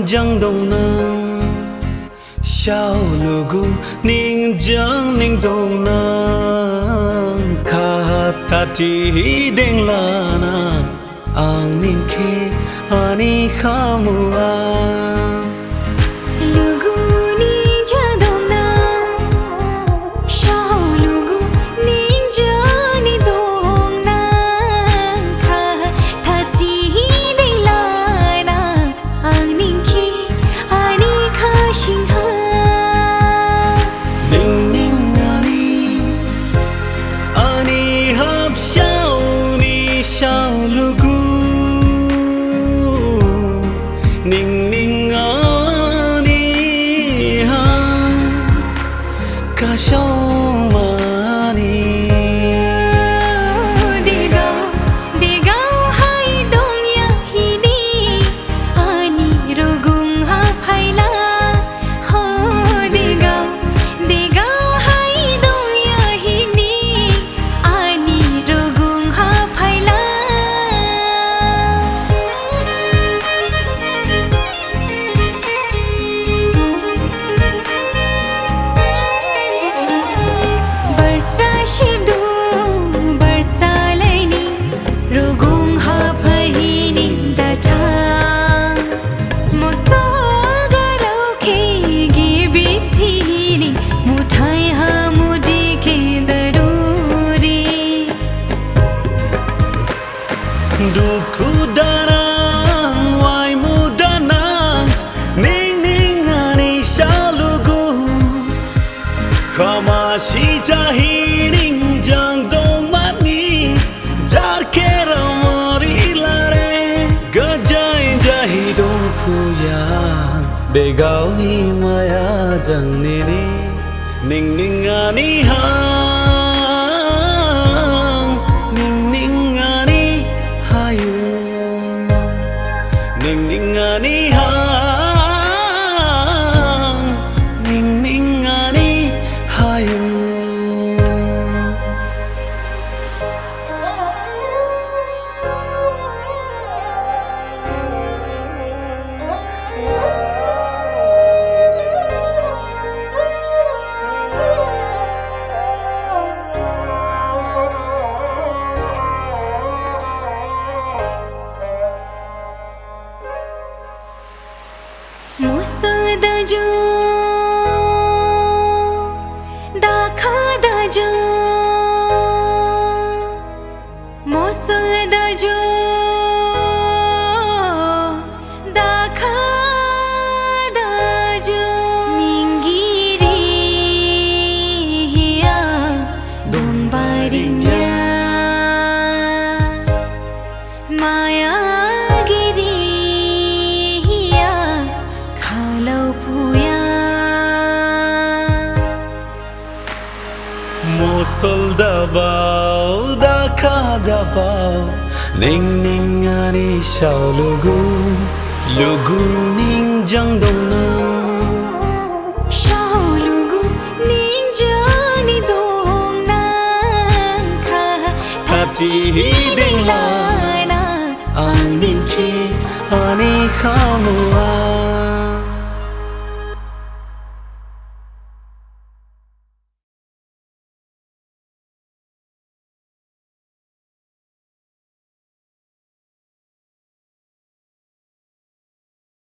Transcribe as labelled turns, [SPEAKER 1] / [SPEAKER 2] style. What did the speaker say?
[SPEAKER 1] Jang dong nang Sao Lugu ning jang ning dong nang Khatati deng lana ang ning ke ani khamua Begau ni maya jang nini ning ning ani hang ning ning ani hayu ning ning ani hang ning ning ani hayu Dabao daka dabao ning ning ani Sao Lugu Lugu ning jang dong nang
[SPEAKER 2] Sao Lugu ning jang ni dong nang
[SPEAKER 1] Khati deng lana ang ning ke ani khamua